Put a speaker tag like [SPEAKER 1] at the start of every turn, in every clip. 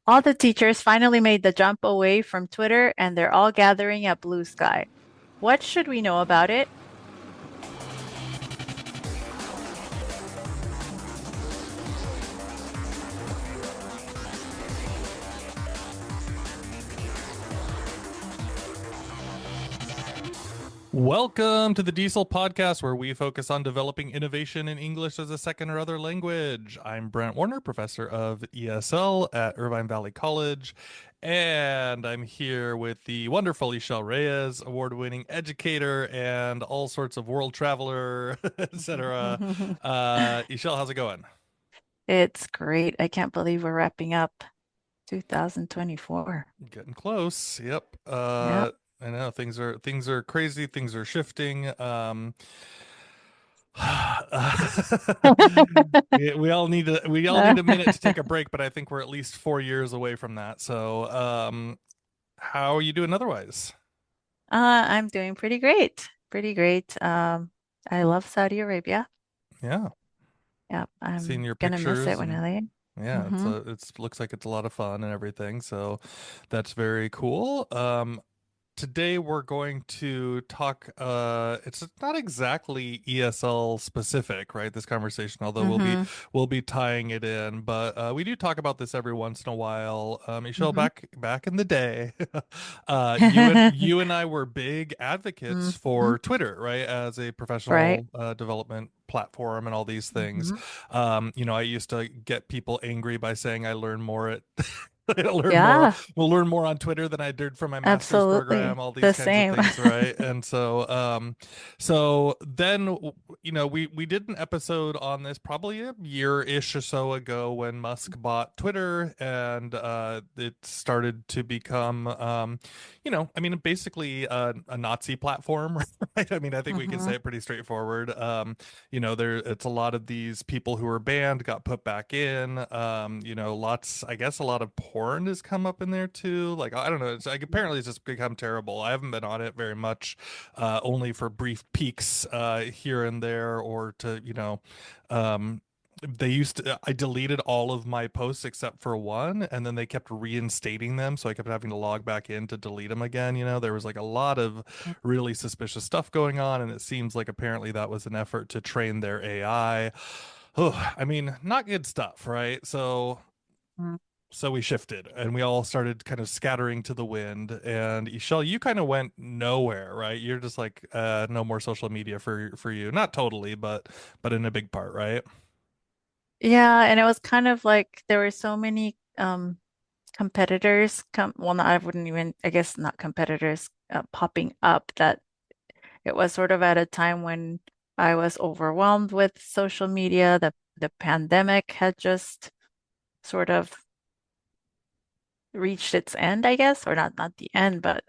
[SPEAKER 1] All the teachers finally made the jump away from Twitter and they're all gathering at Bluesky. What should we know about it?
[SPEAKER 2] Welcome to the DIESOL podcast, where we focus on developing innovation in English as a second or other language. I'm Brent Warner, professor of ESL at Irvine Valley College, and I'm here with the wonderful Ishel Reyes, award-winning educator and all sorts of world traveler, etc. Ishel, how's it going?
[SPEAKER 1] It's great. I can't believe we're wrapping up 2024.
[SPEAKER 2] Getting close. Yep.
[SPEAKER 1] Yep.
[SPEAKER 2] I know things are crazy. Things are shifting. we all need a minute to take a break, but I think we're at least 4 years away from that. So, how are you doing otherwise?
[SPEAKER 1] I'm doing pretty great. Pretty great. I love Saudi Arabia.
[SPEAKER 2] Yeah,
[SPEAKER 1] Yep.
[SPEAKER 2] seeing
[SPEAKER 1] I'm
[SPEAKER 2] your
[SPEAKER 1] gonna miss
[SPEAKER 2] pictures
[SPEAKER 1] it when
[SPEAKER 2] and
[SPEAKER 1] I leave.
[SPEAKER 2] yeah,
[SPEAKER 1] Mm-hmm.
[SPEAKER 2] it's looks like it's a lot of fun and everything. So, that's very cool. Today we're going to talk it's not exactly ESL specific, right? This conversation, although we'll be
[SPEAKER 1] Mm-hmm.
[SPEAKER 2] we'll be tying it in, but we do talk about this every once in a while. Michelle,
[SPEAKER 1] Mm-hmm.
[SPEAKER 2] back in the day, you and I were big advocates
[SPEAKER 1] Mm-hmm.
[SPEAKER 2] for Twitter, right? As a
[SPEAKER 1] Right.
[SPEAKER 2] professional development platform and all these things.
[SPEAKER 1] Mm-hmm.
[SPEAKER 2] I used to get people angry by saying I learn more at I learn more.
[SPEAKER 1] Yeah,
[SPEAKER 2] We'll learn more on Twitter than I did from my master's program.
[SPEAKER 1] absolutely.
[SPEAKER 2] All these
[SPEAKER 1] The
[SPEAKER 2] kinds of
[SPEAKER 1] same.
[SPEAKER 2] things, right? And so then we did an episode on this probably a year-ish or so ago when Musk bought Twitter, and it started to become I mean, basically a Nazi platform, right? I mean, I think we can
[SPEAKER 1] Mm-hmm.
[SPEAKER 2] say it pretty straightforward. There it's a lot of these people who were banned got put back in. Lots, I guess a lot of porn has come up in there too. Like, I don't know, it's like apparently it's just become terrible. I haven't been on it very much, only for brief peeks here and there, or to, um I deleted all of my posts except for one, and then they kept reinstating them, so I kept having to log back in to delete them again. There was like a lot of really suspicious stuff going on, and it seems like apparently that was an effort to train their AI. Oh, I mean, not good stuff, right? So we shifted and we all started kind of scattering to the wind. And Ishel, you kind of went nowhere, right? You're just like, no more social media for you. Not totally, but in a big part, right?
[SPEAKER 1] Yeah, and it was kind of like there were so many competitors well, not, I wouldn't even, I guess not competitors popping up, that it was sort of at a time when I was overwhelmed with social media. The pandemic had just sort of reached its end, I guess, or not the end, but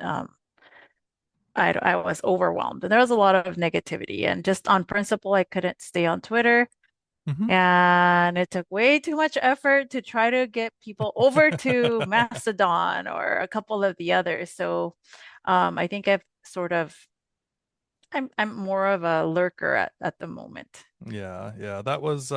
[SPEAKER 1] I was overwhelmed. And there was a lot of negativity, and just on principle, I couldn't stay on Twitter.
[SPEAKER 2] Hmm.
[SPEAKER 1] And it took way too much effort to try to get people over to Mastodon or a couple of the others. So I think I'm more of a lurker at the moment.
[SPEAKER 2] Yeah, yeah. That was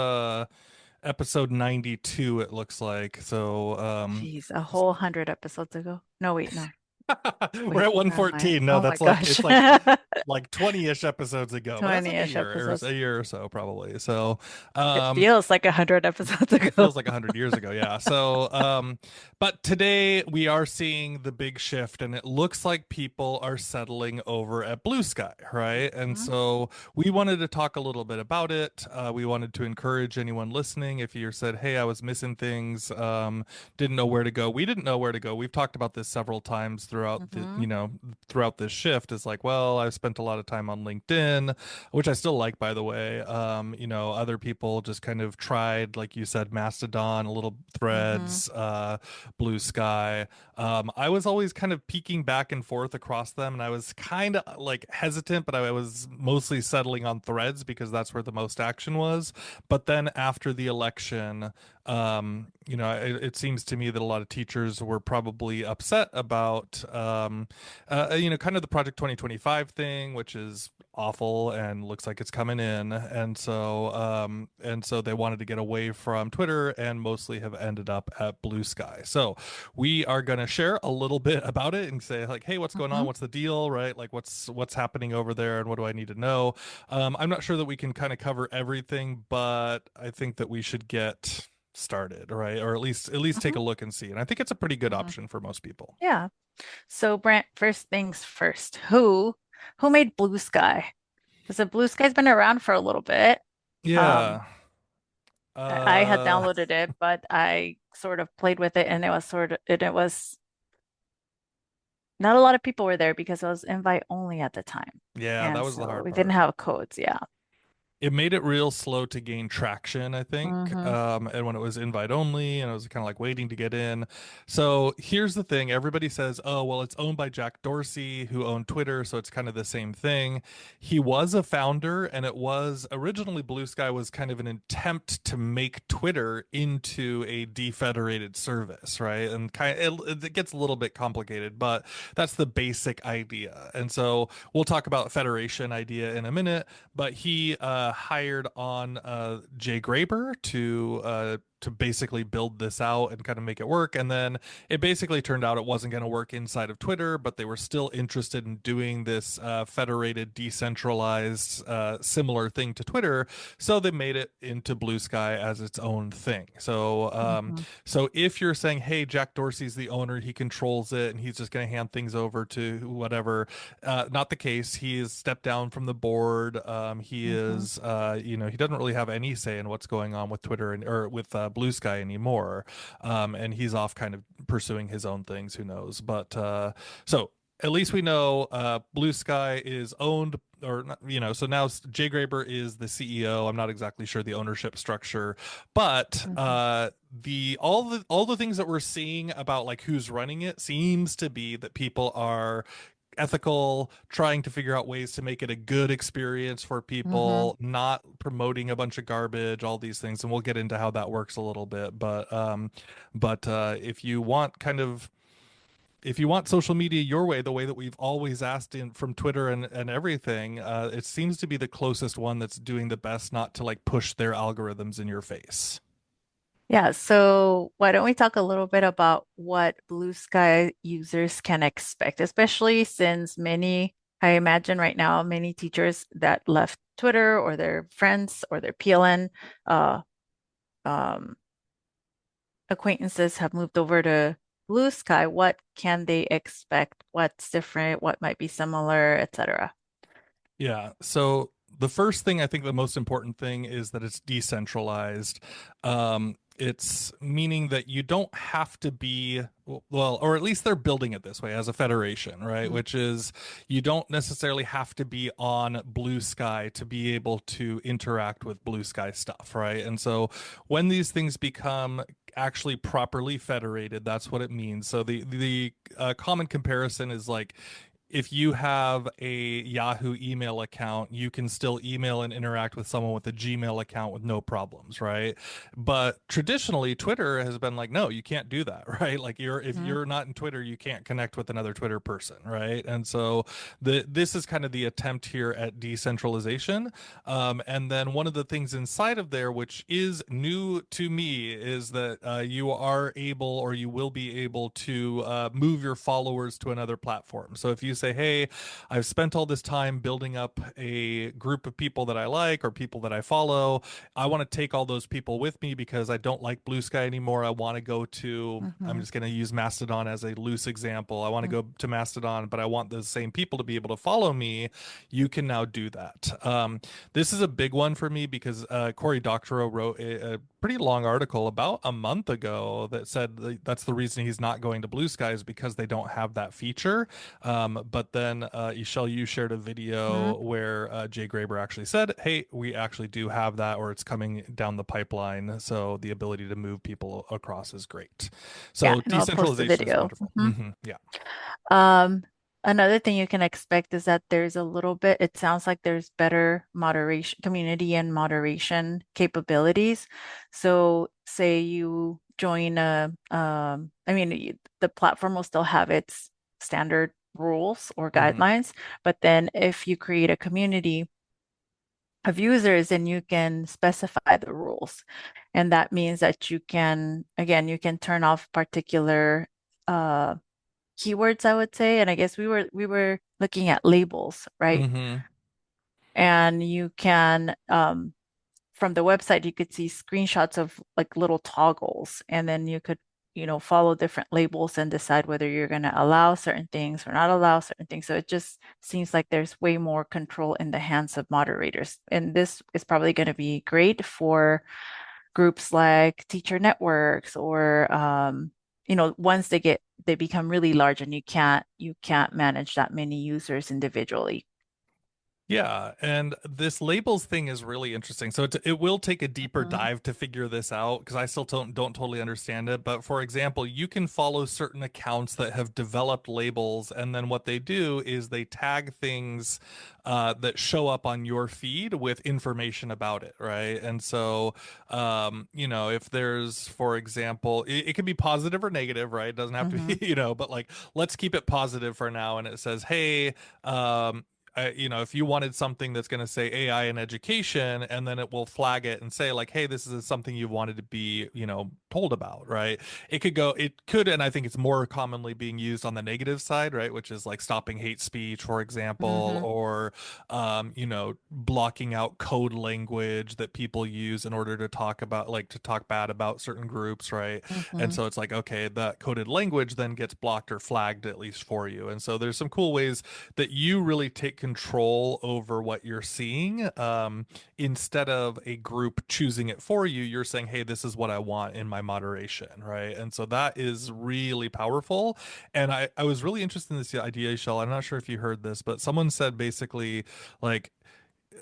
[SPEAKER 2] episode 92, it looks like. So
[SPEAKER 1] Jeez, a whole 100 episodes ago. No, wait, no.
[SPEAKER 2] we're
[SPEAKER 1] Wait,
[SPEAKER 2] at
[SPEAKER 1] where am I?
[SPEAKER 2] 114. No,
[SPEAKER 1] Oh my
[SPEAKER 2] that's like
[SPEAKER 1] gosh.
[SPEAKER 2] it's like 20-ish episodes ago, but that's like
[SPEAKER 1] 20-ish episodes.
[SPEAKER 2] a year or so probably. So
[SPEAKER 1] It
[SPEAKER 2] um
[SPEAKER 1] feels like 100 episodes
[SPEAKER 2] it
[SPEAKER 1] ago.
[SPEAKER 2] feels like 100 years ago, yeah. So but today we are seeing the big shift, and it looks like people are settling over at Bluesky, right? And
[SPEAKER 1] Mhm.
[SPEAKER 2] so we wanted to talk a little bit about it. We wanted to encourage anyone listening, if you said, hey, I was missing things, didn't know where to go. We didn't know where to go. We've talked about this several times
[SPEAKER 1] Mhm.
[SPEAKER 2] throughout this shift. It's like, well, I've spent a lot of time on LinkedIn, which I still like, by the way. Other people just kind of tried, like you said, Mastodon, a little
[SPEAKER 1] Mhm.
[SPEAKER 2] Threads, Blue Sky. I was always kind of peeking back and forth across them, and I was kind of like hesitant, but I was mostly settling on Threads because that's where the most action was. But then after the election, it seems to me that a lot of teachers were probably upset about, kind of the Project 2025 thing, which is awful and looks like it's coming in. And so they wanted to get away from Twitter and mostly have ended up at Blue Sky. So we are going to share a little bit about it and say like, hey, what's going on?
[SPEAKER 1] Hmm.
[SPEAKER 2] What's the deal? Right? Like what's happening over there and what do I need to know? I'm not sure that we can kind of cover everything, but I think that we should get started, right? Or at least take
[SPEAKER 1] Hmm.
[SPEAKER 2] a look and see. And I think it's a pretty good
[SPEAKER 1] Hmm.
[SPEAKER 2] option for most people.
[SPEAKER 1] Yeah. So Brent, first things first, who made Blue Sky? Because the Blue Sky's been around for a little bit. Um,
[SPEAKER 2] Yeah.
[SPEAKER 1] I had
[SPEAKER 2] Uh,
[SPEAKER 1] downloaded it, but I sort of played with it, and it was not a lot of people were there because it was invite only at the time,
[SPEAKER 2] yeah, that
[SPEAKER 1] and
[SPEAKER 2] was the
[SPEAKER 1] so
[SPEAKER 2] hard
[SPEAKER 1] we didn't
[SPEAKER 2] part.
[SPEAKER 1] have codes. Yeah.
[SPEAKER 2] It made it real slow to gain traction, I think.
[SPEAKER 1] Hmm.
[SPEAKER 2] And when it was invite only and it was kind of like waiting to get in. So here's the thing. Everybody says, oh, well, it's owned by Jack Dorsey, who owned Twitter. So it's kind of the same thing. He was a founder, and it was originally Blue Sky was kind of an attempt to make Twitter into a defederated service, right? And it gets a little bit complicated, but that's the basic idea. And so we'll talk about federation idea in a minute, but he hired on Jay Graber to basically build this out and kind of make it work. And then it basically turned out it wasn't going to work inside of Twitter, but they were still interested in doing this federated, decentralized, similar thing to Twitter. So they made it into Blue Sky as its own thing.
[SPEAKER 1] Hmm.
[SPEAKER 2] So if you're saying, hey, Jack Dorsey's the owner, he controls it, and he's just going to hand things over to whatever, not the case. He has stepped down from the board. He
[SPEAKER 1] Hmm.
[SPEAKER 2] is, he doesn't really have any say in what's going on with Twitter or with Blue Sky anymore. And he's off kind of pursuing his own things. Who knows? So at least we know Blue Sky is owned or not, so now Jay Graber is the CEO. I'm not exactly sure the ownership structure, but
[SPEAKER 1] Hmm.
[SPEAKER 2] the all the things that we're seeing about like who's running it seems to be that people are ethical, trying to figure out ways to make it a good experience for
[SPEAKER 1] Hmm.
[SPEAKER 2] people, not promoting a bunch of garbage, all these things. And we'll get into how that works a little bit. But if you want social media your way, the way that we've always asked in from Twitter and everything, it seems to be the closest one that's doing the best not to like push their algorithms in your face.
[SPEAKER 1] Yeah, so why don't we talk a little bit about what Blue Sky users can expect, especially since I imagine right now, many teachers that left Twitter or their friends or their PLN uh, um, acquaintances have moved over to Blue Sky. What can they expect? What's different? What might be similar, etc.
[SPEAKER 2] Yeah. So the first thing I think the most important thing is that it's decentralized. It's meaning that you don't have to be, well, or at least they're building it this way as a federation, right?
[SPEAKER 1] Mm.
[SPEAKER 2] Which is you don't necessarily have to be on Blue Sky to be able to interact with Blue Sky stuff, right? And so when these things become actually properly federated, that's what it means. So the common comparison is like if you have a Yahoo email account, you can still email and interact with someone with a Gmail account with no problems, right? But traditionally, Twitter has been like, no, you can't do that, right? Like if
[SPEAKER 1] Mhm.
[SPEAKER 2] you're not in Twitter, you can't connect with another Twitter person, right? And so this is kind of the attempt here at decentralization. And then one of the things inside of there, which is new to me, is that you are able or you will be able to move your followers to another platform. So if you say, hey, I've spent all this time building up a group of people that I like or people that I follow. I want to take all those people with me because I don't like Blue Sky anymore. I want to go to, I'm
[SPEAKER 1] Mhm.
[SPEAKER 2] just going to use Mastodon as a loose example. I want to
[SPEAKER 1] Mhm.
[SPEAKER 2] go to Mastodon, but I want those same people to be able to follow me. You can now do that. This is a big one for me because Cory Doctorow wrote a pretty long article about a month ago that said that's the reason he's not going to Blue Sky is because they don't have that feature. But then Ishel, you shared a
[SPEAKER 1] Mhm.
[SPEAKER 2] video where Jay Graber actually said, "Hey, we actually do have that, or it's coming down the pipeline. So the ability to move people across is great.
[SPEAKER 1] Yeah,
[SPEAKER 2] So
[SPEAKER 1] and I'll post the
[SPEAKER 2] decentralization is
[SPEAKER 1] video.
[SPEAKER 2] wonderful.
[SPEAKER 1] Mhm.
[SPEAKER 2] Yeah,
[SPEAKER 1] Um, Another thing you can expect is that there's a little bit, it sounds like there's better moderation, community and moderation capabilities. So say you join the platform will still have its standard rules or
[SPEAKER 2] Hmm.
[SPEAKER 1] guidelines. But then if you create a community of users, then you can specify the rules. And that means that you can, again, you can turn off particular uh, keywords, I would say. And I guess we were looking at labels, right?
[SPEAKER 2] Hmm.
[SPEAKER 1] And you can from the website, you could see screenshots of like little toggles, and then you could, follow different labels and decide whether you're going to allow certain things or not allow certain things. So it just seems like there's way more control in the hands of moderators. And this is probably going to be great for groups like teacher networks or, once they become really large and you can't manage that many users individually.
[SPEAKER 2] Yeah, and this labels thing is really interesting. So it will take a deeper
[SPEAKER 1] Mhm.
[SPEAKER 2] dive to figure this out because I still don't totally understand it. But for example, you can follow certain accounts that have developed labels, and then what they do is they tag things that show up on your feed with information about it, right? And so, if there's, for example, it can be positive or negative, right? It doesn't have to be,
[SPEAKER 1] Mhm.
[SPEAKER 2] but like let's keep it positive for now, and it says, hey. If you wanted something that's going to say AI in education, and then it will flag it and say like, hey, this is something you wanted to be, told about, right? It could, and I think it's more commonly being used on the negative side, right? Which is like stopping hate speech, for example,
[SPEAKER 1] Mhm.
[SPEAKER 2] or, blocking out code language that people use in order to talk about, like to talk bad about certain groups, right? And
[SPEAKER 1] Mhm.
[SPEAKER 2] so it's like, okay, that coded language then gets blocked or flagged at least for you. And so there's some cool ways that you really take control over what you're seeing, instead of a group choosing it for you. You're saying, hey, this is what I want in my moderation, right? And so that is really powerful. And I was really interested in this idea, Shell. I'm not sure if you heard this, but someone said basically like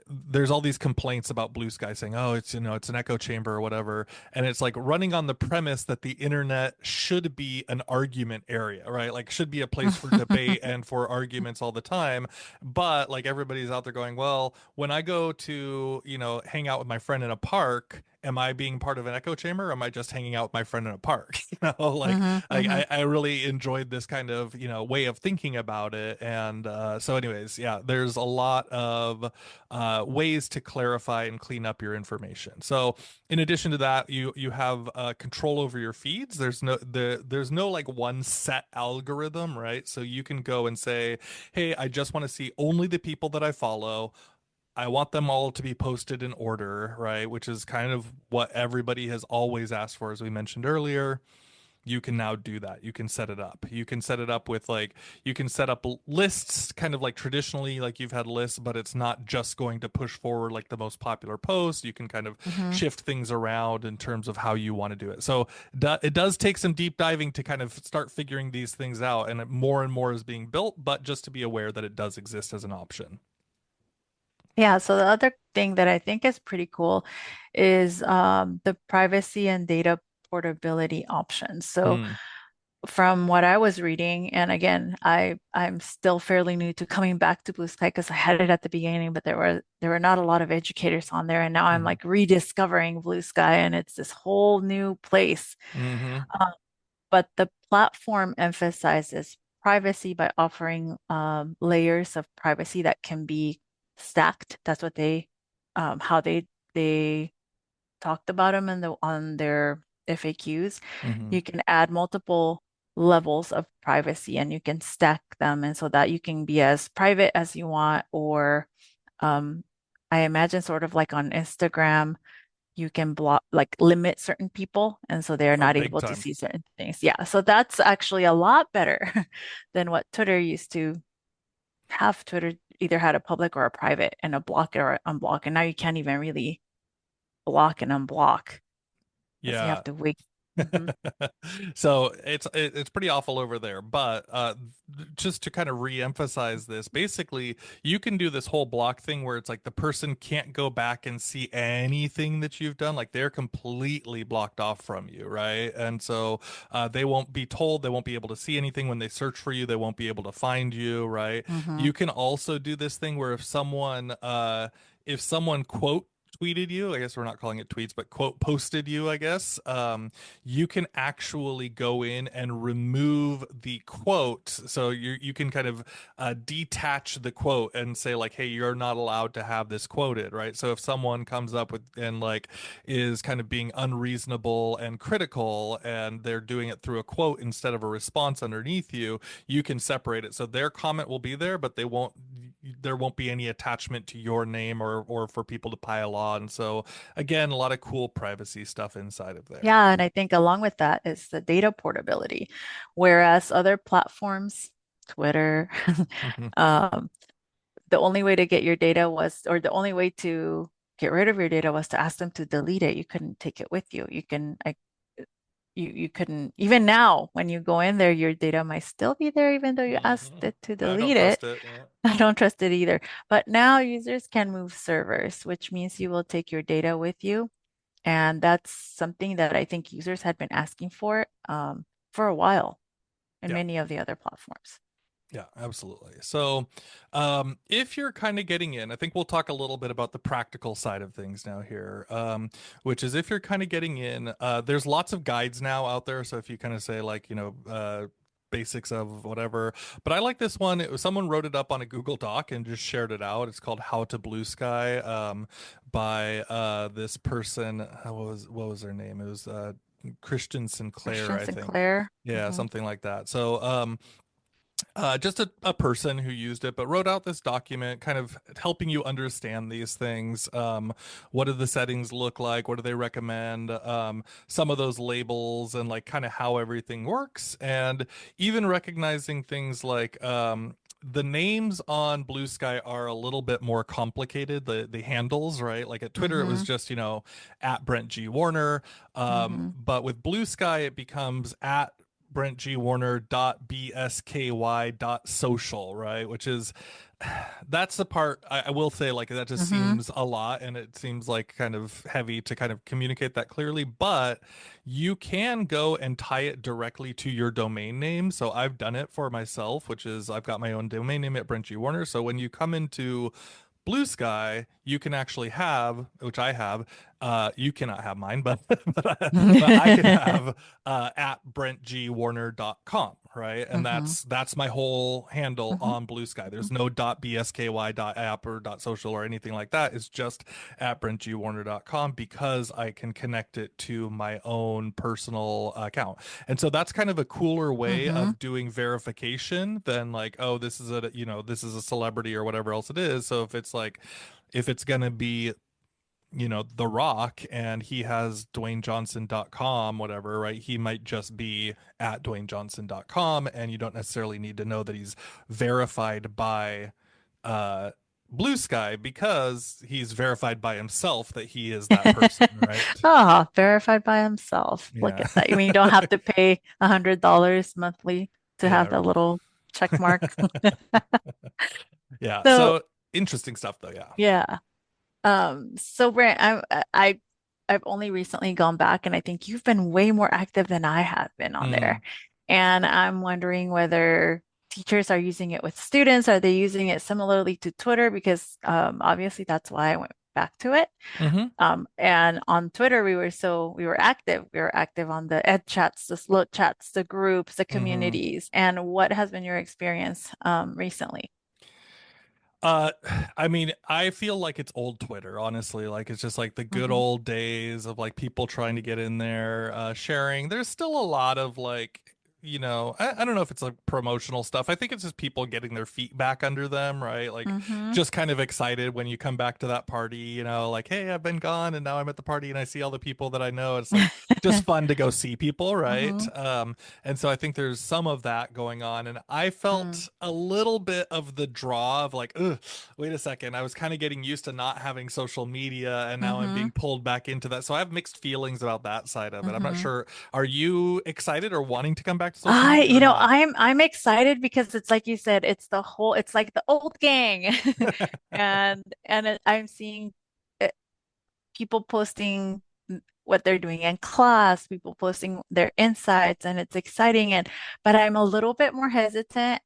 [SPEAKER 2] there's all these complaints about Bluesky saying, "Oh, it's an echo chamber or whatever," and it's like running on the premise that the internet should be an argument area, right? Like should be a place for debate and for arguments all the time. But like everybody's out there going, "Well, when I go to hang out with my friend in a park." Am I being part of an echo chamber? Or am I just hanging out with my friend in a park? Like
[SPEAKER 1] Mhm. Mhm.
[SPEAKER 2] I really enjoyed this kind of way of thinking about it, and so anyways, yeah, there's a lot of ways to clarify and clean up your information. So in addition to that, you have control over your feeds. There's no like one set algorithm, right? So you can go and say, hey, I just want to see only the people that I follow. I want them all to be posted in order, right? Which is kind of what everybody has always asked for, as we mentioned earlier. You can now do that. You can set it up. You can set it up with like, you can set up lists kind of like traditionally, like you've had lists, but it's not just going to push forward like the most popular post. You can kind of
[SPEAKER 1] Mhm.
[SPEAKER 2] shift things around in terms of how you want to do it. So it does take some deep diving to kind of start figuring these things out, and more and more is being built, but just to be aware that it does exist as an option.
[SPEAKER 1] Yeah, so the other thing that I think is pretty cool is the privacy and data portability options. So
[SPEAKER 2] Hmm.
[SPEAKER 1] from what I was reading, and again, I'm still fairly new to coming back to Blue Sky because I had it at the beginning, but there were not a lot of educators on there, and now I'm
[SPEAKER 2] Hmm.
[SPEAKER 1] like rediscovering Blue Sky, and it's this whole new place.
[SPEAKER 2] Hmm.
[SPEAKER 1] Uh, but the platform emphasizes privacy by offering layers of privacy that can be stacked. That's what how they talked about them on their FAQs.
[SPEAKER 2] Hmm.
[SPEAKER 1] You can add multiple levels of privacy and you can stack them, and so that you can be as private as you want, or um, I imagine sort of like on Instagram you can block, like limit certain people, and so they're
[SPEAKER 2] Oh,
[SPEAKER 1] not
[SPEAKER 2] big
[SPEAKER 1] able to
[SPEAKER 2] time.
[SPEAKER 1] see certain things. Yeah, so that's actually a lot better than what Twitter used to have. Twitter either had a public or a private and a block or unblock, and now you can't even really block and unblock because you have
[SPEAKER 2] Yeah.
[SPEAKER 1] to wait. Hmm.
[SPEAKER 2] So it's pretty awful over there, but just to kind of re-emphasize this, basically you can do this whole block thing where it's like the person can't go back and see anything that you've done, like they're completely blocked off from you, right? And so they won't be told, they won't be able to see anything when they search for you, they won't be able to find you, right?
[SPEAKER 1] Hmm.
[SPEAKER 2] You can also do this thing where if someone quote tweeted you, I guess we're not calling it tweets, but quote posted you, I guess, you can actually go in and remove the quote. So you can kind of detach the quote and say like, hey, you're not allowed to have this quoted, right? So if someone comes up with and like is kind of being unreasonable and critical and they're doing it through a quote instead of a response underneath you, you can separate it. So their comment will be there, but there won't be any attachment to your name or for people to pile on. So again, a lot of cool privacy stuff inside of there.
[SPEAKER 1] Yeah, and I think along with that is the data portability, whereas other platforms, Twitter,
[SPEAKER 2] Hmm.
[SPEAKER 1] um, the only way to get your data was, or the only way to get rid of your data was to ask them to delete it. You couldn't take it with you. You couldn't, even now, when you go in there, your data might still be there, even though you asked
[SPEAKER 2] Hmm.
[SPEAKER 1] it to
[SPEAKER 2] I don't
[SPEAKER 1] delete it.
[SPEAKER 2] trust it. Yeah.
[SPEAKER 1] I don't trust it either. But now users can move servers, which means you will take your data with you. And that's something that I think users had been asking for a while in
[SPEAKER 2] Yeah.
[SPEAKER 1] many of the other platforms.
[SPEAKER 2] Yeah, absolutely. So, if you're kind of getting in, I think we'll talk a little bit about the practical side of things now here, which is if you're kind of getting in, there's lots of guides now out there. So if you kind of say like, basics of whatever, but I like this one. It was someone wrote it up on a Google Doc and just shared it out. It's called How to Blue Sky, by this person. What was their name? It was Christian Sinclair,
[SPEAKER 1] Christian
[SPEAKER 2] I think.
[SPEAKER 1] Sinclair.
[SPEAKER 2] Yeah,
[SPEAKER 1] Hmm.
[SPEAKER 2] something like that. So, just a person who used it, but wrote out this document kind of helping you understand these things. What do the settings look like? What do they recommend? Some of those labels and like kind of how everything works. And even recognizing things like, the names on Blue Sky are a little bit more complicated. The handles, right? Like at Twitter, it was
[SPEAKER 1] Hmm.
[SPEAKER 2] just, at Brent G. Warner.
[SPEAKER 1] Hmm.
[SPEAKER 2] But with Blue Sky, it becomes at brentgwarner.bsky.social, right? Which is that's the part I will say like that just
[SPEAKER 1] Hmm.
[SPEAKER 2] seems a lot and it seems like kind of heavy to kind of communicate that clearly, but you can go and tie it directly to your domain name. So I've done it for myself, which is I've got my own domain name at Brent G. Warner. So when you come into Blue Sky, you can actually have, which I have, you cannot have mine, but but I can have at brentgwarner.com, right? And
[SPEAKER 1] Hmm.
[SPEAKER 2] that's my whole handle
[SPEAKER 1] Hmm.
[SPEAKER 2] on Blue Sky. There's no .bsky.app or .social or anything like that. It's just at brentgwarner.com because I can connect it to my own personal account. And so that's kind of a cooler way
[SPEAKER 1] Hmm.
[SPEAKER 2] of doing verification than like, oh, this is a celebrity or whatever else it is. So if it's gonna be, The Rock and he has DwayneJohnson.com, whatever, right? He might just be at DwayneJohnson.com, and you don't necessarily need to know that he's verified by uh Blue Sky because he's verified by himself that he is that person, right?
[SPEAKER 1] Ah, verified by himself. Look
[SPEAKER 2] Yeah.
[SPEAKER 1] at that. You mean you don't have to pay $100 monthly to have
[SPEAKER 2] Yeah.
[SPEAKER 1] that little check mark?
[SPEAKER 2] Yeah.
[SPEAKER 1] So
[SPEAKER 2] So interesting stuff though, yeah.
[SPEAKER 1] yeah. So Brent, I've only recently gone back and I think you've been way more active than I have been on
[SPEAKER 2] Hmm.
[SPEAKER 1] there. And I'm wondering whether teachers are using it with students. Are they using it similarly to Twitter? Because obviously that's why I went back to it.
[SPEAKER 2] Hmm.
[SPEAKER 1] And on Twitter we were active. We were active on the ed chats, the slow chats, the groups, the
[SPEAKER 2] Hmm.
[SPEAKER 1] communities. And what has been your experience recently?
[SPEAKER 2] Uh, I mean, I feel like it's old Twitter, honestly. Like it's just like the good
[SPEAKER 1] Hmm.
[SPEAKER 2] old days of like people trying to get in there, sharing. There's still a lot of like, I don't know if it's like promotional stuff. I think it's just people getting their feet back under them, right? Like
[SPEAKER 1] Hmm.
[SPEAKER 2] just kind of excited when you come back to that party, like, hey, I've been gone and now I'm at the party and I see all the people that I know. It's like just fun to go see people, right?
[SPEAKER 1] Hmm.
[SPEAKER 2] And so I think there's some of that going on. And I felt a little bit of the draw of like, ugh, wait a second. I was kind of getting used to not having social media and now I'm
[SPEAKER 1] Hmm.
[SPEAKER 2] being pulled back into that. So I have mixed feelings about that side of it. I'm not
[SPEAKER 1] Hmm.
[SPEAKER 2] sure. Are you excited or wanting to come back to social media or not?
[SPEAKER 1] I'm excited because it's like you said, it's like the old gang, I'm seeing it, people posting what they're doing in class, people posting their insights, and it's exciting. But I'm a little bit more hesitant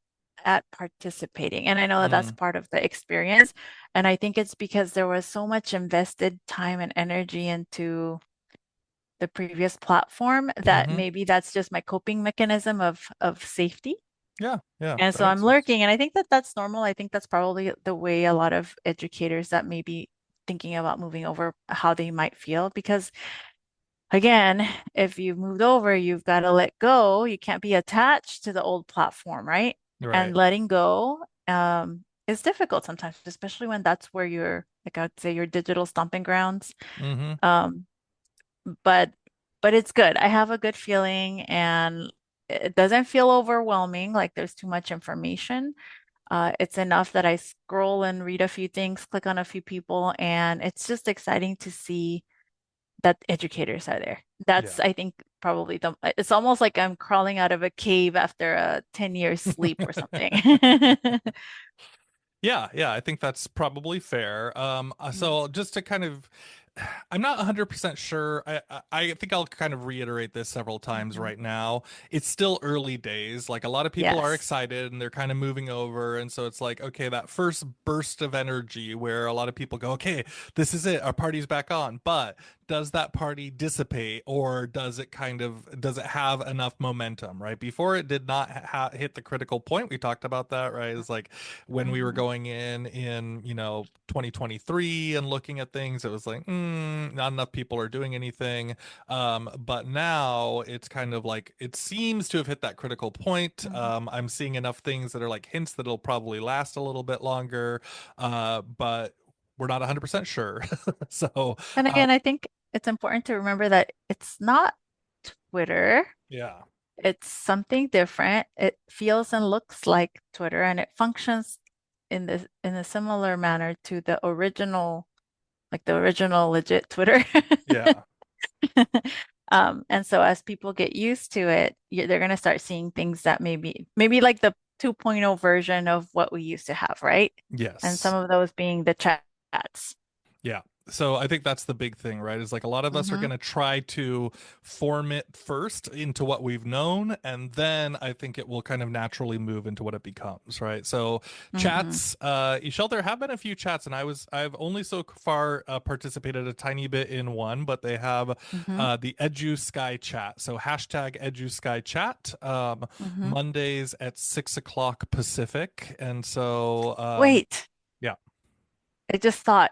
[SPEAKER 1] at participating. And I know that that's
[SPEAKER 2] Mm,
[SPEAKER 1] part of the experience. And I think it's because there was so much invested time and energy into the previous platform that
[SPEAKER 2] mm-hmm.
[SPEAKER 1] maybe that's just my coping mechanism of safety.
[SPEAKER 2] Yeah, yeah,
[SPEAKER 1] And
[SPEAKER 2] that
[SPEAKER 1] so
[SPEAKER 2] makes
[SPEAKER 1] I'm
[SPEAKER 2] sense.
[SPEAKER 1] lurking, and I think that that's normal. I think that's probably the way a lot of educators that may be thinking about moving over, how they might feel. Because again, if you've moved over, you've got to let go. You can't be attached to the old platform, right?
[SPEAKER 2] Right.
[SPEAKER 1] And letting go is difficult sometimes, especially when that's where you're, like I would say, your digital stomping grounds.
[SPEAKER 2] Mm-hmm.
[SPEAKER 1] Um, but but it's good. I have a good feeling, and it doesn't feel overwhelming, like there's too much information. It's enough that I scroll and read a few things, click on a few people, and it's just exciting to see that educators are there. That's,
[SPEAKER 2] Yeah.
[SPEAKER 1] I think, probably it's almost like I'm crawling out of a cave after a 10 years sleep or something.
[SPEAKER 2] Yeah, yeah, I think that's probably fair.
[SPEAKER 1] Mhm,
[SPEAKER 2] So just to kind of, I'm not 100% sure. I think I'll kind of reiterate this several times
[SPEAKER 1] mhm.
[SPEAKER 2] right now. It's still early days. Like a lot of people are
[SPEAKER 1] Yes.
[SPEAKER 2] excited and they're kind of moving over, and so it's like, okay, that first burst of energy where a lot of people go, okay, this is it, our party's back on. But does that party dissipate, or does it have enough momentum, right? Before it did not hit the critical point. We talked about that, right? It's like when we were
[SPEAKER 1] Mhm,
[SPEAKER 2] going in 2023 and looking at things, it was like not enough people are doing anything. But now it's kind of like it seems to have hit that critical point.
[SPEAKER 1] mhm.
[SPEAKER 2] I'm seeing enough things that are like hints that it'll probably last a little bit longer, but we're not 100% sure. So
[SPEAKER 1] And
[SPEAKER 2] uh,
[SPEAKER 1] again, I think it's important to remember that it's not Twitter.
[SPEAKER 2] yeah.
[SPEAKER 1] It's something different. It feels and looks like Twitter, and it functions in a similar manner to the original, like the original legit Twitter.
[SPEAKER 2] Yeah.
[SPEAKER 1] And so as people get used to it, they're going to start seeing things that maybe like the 2.0 version of what we used to have, right? And some
[SPEAKER 2] Yes.
[SPEAKER 1] of those being the chats.
[SPEAKER 2] Yeah. So I think that's the big thing, right? Is like a lot of us are
[SPEAKER 1] Mm-hmm.
[SPEAKER 2] going to try to form it first into what we've known, and then I think it will kind of naturally move into what it becomes, right? So
[SPEAKER 1] Mm-hmm.
[SPEAKER 2] chats, Ishel, there have been a few chats, and I've only so far participated a tiny bit in one, but they have
[SPEAKER 1] Mm-hmm.
[SPEAKER 2] the Edu Sky chat. So hashtag Edu Sky chat,
[SPEAKER 1] Mm-hmm.
[SPEAKER 2] Mondays at 6 o'clock Pacific, and so
[SPEAKER 1] Wait,
[SPEAKER 2] yeah.
[SPEAKER 1] I just thought.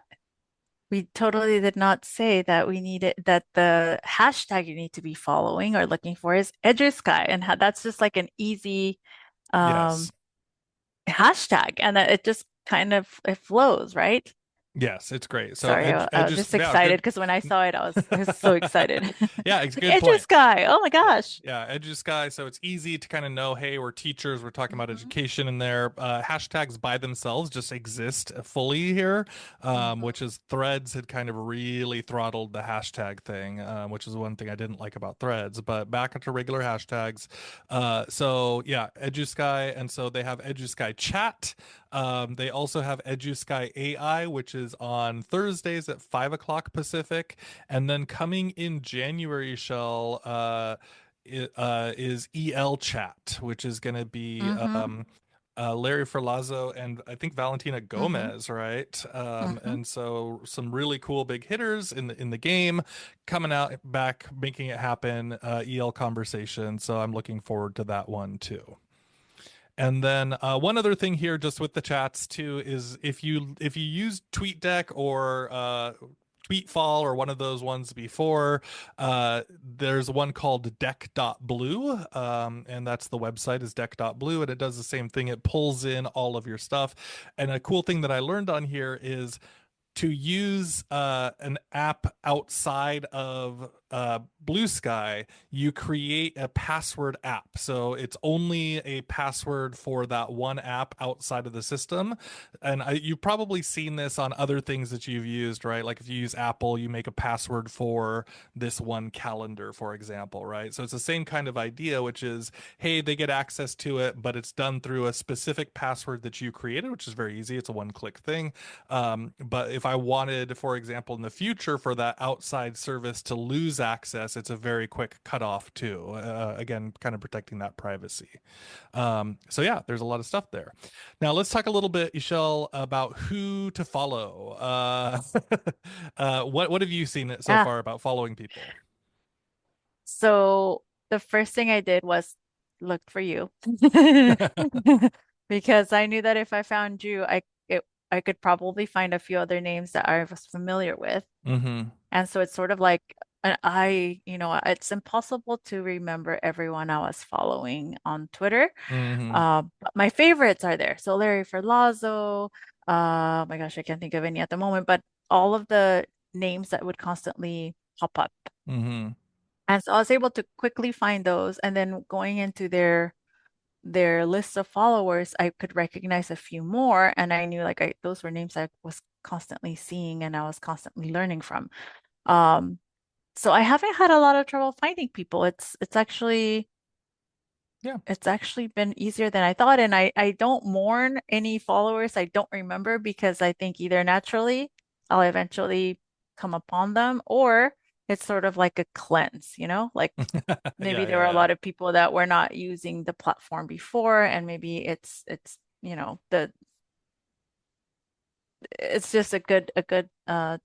[SPEAKER 1] We totally did not say that we needed that the hashtag you need to be following or looking for is EduSky, and that's just like an easy
[SPEAKER 2] Yes.
[SPEAKER 1] um, hashtag, and that it just kind of it flows, right?
[SPEAKER 2] Yes, it's great. So
[SPEAKER 1] Sorry, I was just
[SPEAKER 2] yeah,
[SPEAKER 1] excited
[SPEAKER 2] good.
[SPEAKER 1] because when I saw it, I was so excited.
[SPEAKER 2] Yeah, it's a
[SPEAKER 1] Like
[SPEAKER 2] good point.
[SPEAKER 1] EduSky, oh my
[SPEAKER 2] Yeah.
[SPEAKER 1] gosh.
[SPEAKER 2] Yeah, Edge Sky. So it's easy to kind of know, hey, we're teachers, we're talking about
[SPEAKER 1] Hmm.
[SPEAKER 2] education in there. Hashtags by themselves just exist fully here,
[SPEAKER 1] Hmm.
[SPEAKER 2] which is Threads had kind of really throttled the hashtag thing, which is one thing I didn't like about Threads. But back into regular hashtags. So yeah, EduSky, and so they have EduSky Chat. They also have EduSky AI, which is on Thursdays at 5 o'clock Pacific, and then coming in January, shall is EL Chat, which is going to be
[SPEAKER 1] Hmm.
[SPEAKER 2] Larry Ferlazzo and I think Valentina
[SPEAKER 1] Hmm.
[SPEAKER 2] Gomez, right?
[SPEAKER 1] Hmm.
[SPEAKER 2] And so some really cool big hitters in the game coming out back, making it happen. EL conversation. So I'm looking forward to that one too. And then one other thing here, just with the chats too, is if you use TweetDeck or Tweetfall or one of those ones before, there's one called deck.blue, and that's the website is deck.blue, and it does the same thing. It pulls in all of your stuff. And a cool thing that I learned on here is to use an app outside of Bluesky, you create a password app. So it's only a password for that one app outside of the system. And you've probably seen this on other things that you've used, right? Like if you use Apple, you make a password for this one calendar, for example, right? So it's the same kind of idea, which is, hey, they get access to it, but it's done through a specific password that you created, which is very easy. It's a one-click thing. But if I wanted, for example, in the future for that outside service to lose lose access, it's a very quick cutoff too. Again, kind of protecting that privacy. So yeah, there's a lot of stuff there. Now let's talk a little bit, Michelle, about who to follow. What have you seen so
[SPEAKER 1] Yeah.
[SPEAKER 2] far about following people?
[SPEAKER 1] So the first thing I did was look for you because I knew that if I found you, I could probably find a few other names that I was familiar with.
[SPEAKER 2] Mm-hmm.
[SPEAKER 1] And so it's sort of like it's impossible to remember everyone I was following on Twitter.
[SPEAKER 2] Mm-hmm.
[SPEAKER 1] But my favorites are there. So Larry Ferlazzo, oh my gosh, I can't think of any at the moment, but all of the names that would constantly pop up.
[SPEAKER 2] Mm-hmm.
[SPEAKER 1] And so I was able to quickly find those, and then going into their list of followers, I could recognize a few more, and I knew like those were names I was constantly seeing and I was constantly learning from. Um, so I haven't had a lot of trouble finding people.
[SPEAKER 2] Yeah.
[SPEAKER 1] It's actually been easier than I thought, and I don't mourn any followers I don't remember because I think either naturally I'll eventually come upon them, or it's sort of like a cleanse, like maybe
[SPEAKER 2] Yeah,
[SPEAKER 1] there were
[SPEAKER 2] yeah,
[SPEAKER 1] a
[SPEAKER 2] yeah.
[SPEAKER 1] lot of people that were not using the platform before, and maybe it's just a good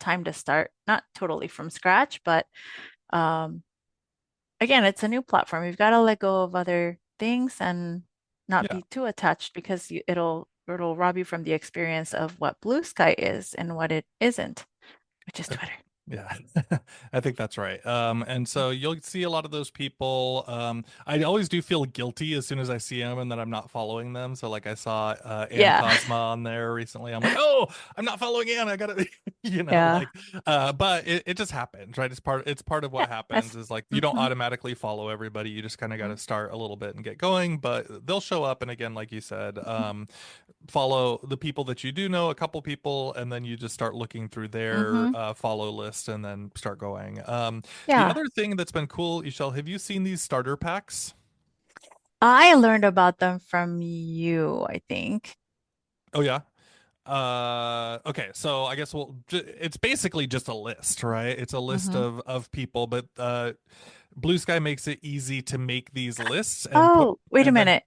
[SPEAKER 1] time to start, not totally from scratch, but um again, it's a new platform. You've got to let go of other things and not
[SPEAKER 2] Yeah.
[SPEAKER 1] be too attached because it'll rob you from the experience of what Blue Sky is and what it isn't, which is Twitter.
[SPEAKER 2] Yeah, I think that's right. And so you'll see a lot of those people. I always do feel guilty as soon as I see them and that I'm not following them. So like I saw Ann
[SPEAKER 1] Yeah.
[SPEAKER 2] Cosma on there recently. I'm like, oh, I'm not following Ann. I gotta,
[SPEAKER 1] Yeah.
[SPEAKER 2] but it just happens, right? It's part of
[SPEAKER 1] Yeah.
[SPEAKER 2] what happens
[SPEAKER 1] That's
[SPEAKER 2] is like you don't
[SPEAKER 1] hmm
[SPEAKER 2] automatically follow everybody. You just kind of got
[SPEAKER 1] hmm
[SPEAKER 2] to start a little bit and get going, but they'll show up. And again, like you said, follow the people that you do know, a couple people, and then you just start looking through their
[SPEAKER 1] hmm
[SPEAKER 2] follow list and then start going. The
[SPEAKER 1] Yeah.
[SPEAKER 2] other thing that's been cool, Ishel, have you seen these starter packs?
[SPEAKER 1] I learned about them from you, I think.
[SPEAKER 2] Oh yeah. Okay, so I guess it's basically just a list, right? It's a list
[SPEAKER 1] hmm
[SPEAKER 2] of people, but Blue Sky makes it easy to make these lists and put
[SPEAKER 1] Oh, wait a
[SPEAKER 2] and then
[SPEAKER 1] minute.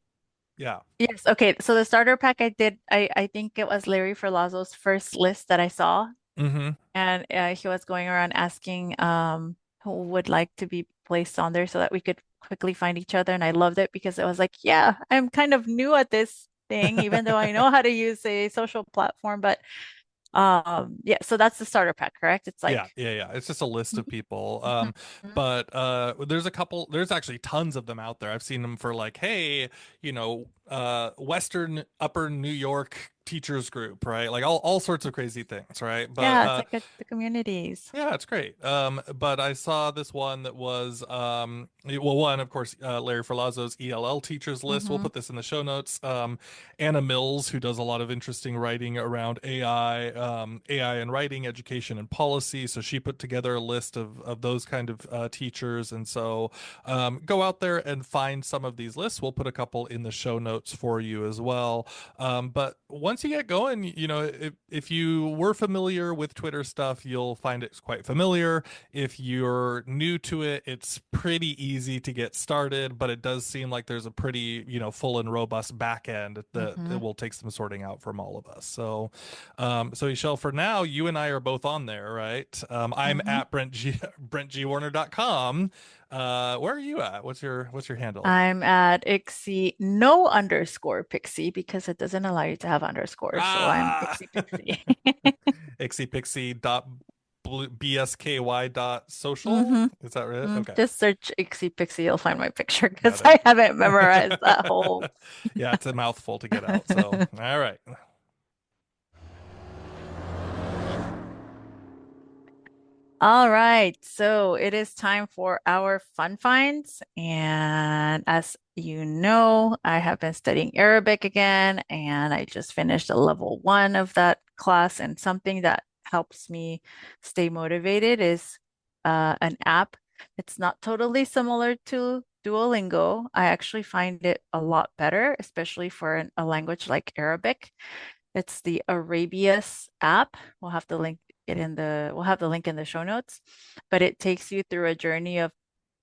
[SPEAKER 2] yeah.
[SPEAKER 1] Yes, okay. So the starter pack I did, I think it was Larry Ferlazzo's first list that I saw.
[SPEAKER 2] Mm-hmm.
[SPEAKER 1] And he was going around asking who would like to be placed on there so that we could quickly find each other. And I loved it because it was like, yeah, I'm kind of new at this thing, even though I know how to use a social platform. But yeah, so that's the starter pack, correct? It's
[SPEAKER 2] Yeah,
[SPEAKER 1] like,
[SPEAKER 2] yeah, yeah. It's just a list of people.
[SPEAKER 1] Mhm.
[SPEAKER 2] But there's actually tons of them out there. I've seen them for like, hey, Western Upper New York teachers group, right? Like all sorts of crazy things, right? But
[SPEAKER 1] Yeah, it's like the communities.
[SPEAKER 2] yeah, it's great. But I saw this one that was, well, one, of course, Larry Ferlazzo's ELL teachers list. We'll
[SPEAKER 1] Hmm
[SPEAKER 2] put this in the show notes. Anna Mills, who does a lot of interesting writing around AI and writing, education and policy. So she put together a list of those kind of teachers. And so go out there and find some of these lists. We'll put a couple in the show notes for you as well. But once you get going, if you were familiar with Twitter stuff, you'll find it's quite familiar. If you're new to it, it's pretty easy to get started, but it does seem like there's a pretty, full and robust back end that it
[SPEAKER 1] hmm
[SPEAKER 2] will take some sorting out from all of us. So Michelle, for now, you and I are both on there, right? I'm
[SPEAKER 1] hmm
[SPEAKER 2] at BrentGWarner.com. Where are you at? What's your handle?
[SPEAKER 1] I'm at Ixie, no underscore Pixie because it doesn't allow you to have underscores. So I'm
[SPEAKER 2] Ah,
[SPEAKER 1] Ixie Pixie.
[SPEAKER 2] ixiepixie dot bsky dot social.
[SPEAKER 1] hmm
[SPEAKER 2] Is that right? Okay,
[SPEAKER 1] Just search Ixie Pixie, you'll find my picture because
[SPEAKER 2] got
[SPEAKER 1] I
[SPEAKER 2] it.
[SPEAKER 1] haven't memorized that whole.
[SPEAKER 2] Yeah, it's a mouthful to get out. So, all right.
[SPEAKER 1] All right, so it is time for our fun finds. And as you know, I have been studying Arabic again, and I just finished a level one of that class. And something that helps me stay motivated is an app. It's not totally similar to Duolingo. I actually find it a lot better, especially for a language like Arabic. It's the Arabius app. We'll have to link it in we'll have the link in the show notes, but it takes you through a journey of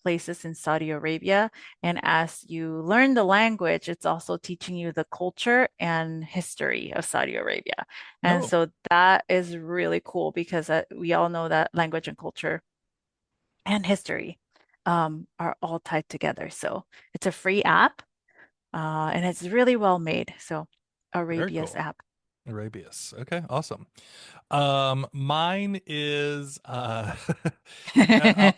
[SPEAKER 1] places in Saudi Arabia. And as you learn the language, it's also teaching you the culture and history of Saudi Arabia. And
[SPEAKER 2] No,
[SPEAKER 1] so that is really cool because we all know that language and culture and history are all tied together. So it's a free app and it's really well made. So
[SPEAKER 2] very
[SPEAKER 1] Arabia's
[SPEAKER 2] cool.
[SPEAKER 1] app.
[SPEAKER 2] Arabius. Okay, awesome. Mine is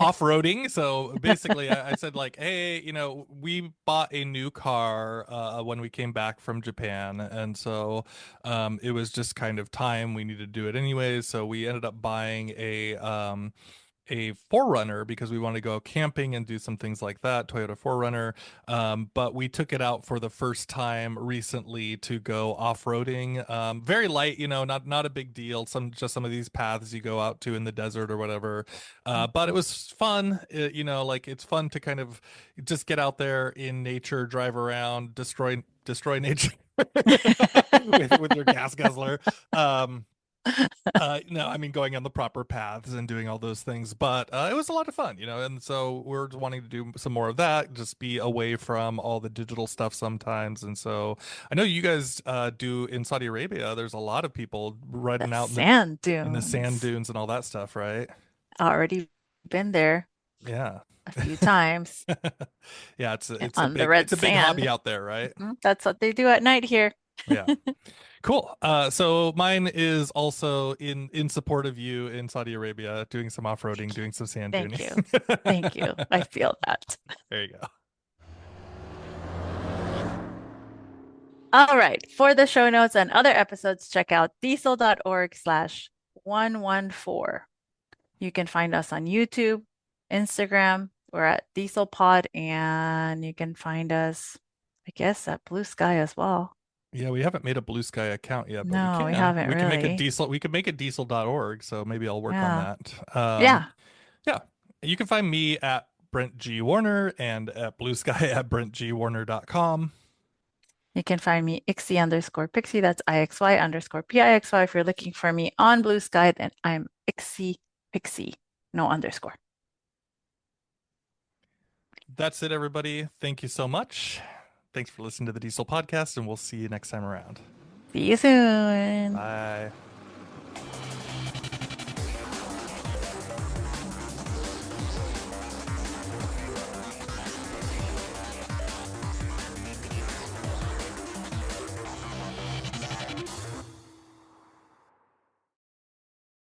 [SPEAKER 2] off-roading. So basically, I said like, hey, we bought a new car when we came back from Japan, and so it was just kind of time we needed to do it anyways. So we ended up buying a Forerunner because we wanted to go camping and do some things like that, Toyota Forerunner. But we took it out for the first time recently to go off-roading. Very light, not a big deal. Some of these paths you go out to in the desert or whatever. But it
[SPEAKER 1] Mhm.
[SPEAKER 2] was fun. Like it's fun to kind of just get out there in nature, drive around, destroy nature with your gas guzzler. Um, no, I mean going on the proper paths and doing all those things, but it was a lot of fun, and so we're wanting to do some more of that, just be away from all the digital stuff sometimes. And so I know you guys do in Saudi Arabia, there's a lot of people
[SPEAKER 1] The
[SPEAKER 2] riding out
[SPEAKER 1] sand
[SPEAKER 2] in the sand
[SPEAKER 1] dunes.
[SPEAKER 2] dunes and all that stuff, right?
[SPEAKER 1] Already been there
[SPEAKER 2] Yeah.
[SPEAKER 1] a few times
[SPEAKER 2] Yeah, it's a
[SPEAKER 1] on the
[SPEAKER 2] big
[SPEAKER 1] red
[SPEAKER 2] it's a big hobby
[SPEAKER 1] sand.
[SPEAKER 2] out there, right?
[SPEAKER 1] That's what they do at night here.
[SPEAKER 2] Yeah. Cool. So mine is also in support of you in Saudi Arabia, doing some off-roading, doing some sand
[SPEAKER 1] Thank
[SPEAKER 2] duning.
[SPEAKER 1] you. Thank you. I feel that.
[SPEAKER 2] There you go.
[SPEAKER 1] All right. For the show notes and other episodes, check out diesel.org/114. You can find us on YouTube, Instagram. We're at Diesel Pod, and you can find us, I guess, at Blue Sky as well.
[SPEAKER 2] Yeah, we haven't made a Bluesky account yet, but we
[SPEAKER 1] No, we
[SPEAKER 2] can.
[SPEAKER 1] haven't
[SPEAKER 2] We can make a
[SPEAKER 1] really.
[SPEAKER 2] diesel. We can make a diesel.org. So maybe I'll work on
[SPEAKER 1] Yeah.
[SPEAKER 2] that.
[SPEAKER 1] Yeah.
[SPEAKER 2] Yeah. You can find me at Brent G. Warner and at Bluesky at BrentGWarner.com.
[SPEAKER 1] You can find me Ixie_Pixie. That's IXY_PIXY. If you're looking for me on Blue Sky, then I'm Ixie Pixie, no underscore.
[SPEAKER 2] That's it, everybody. Thank you so much. Thanks for listening to the Diesel Podcast, and we'll see you next time around.
[SPEAKER 1] See you soon.
[SPEAKER 2] Bye.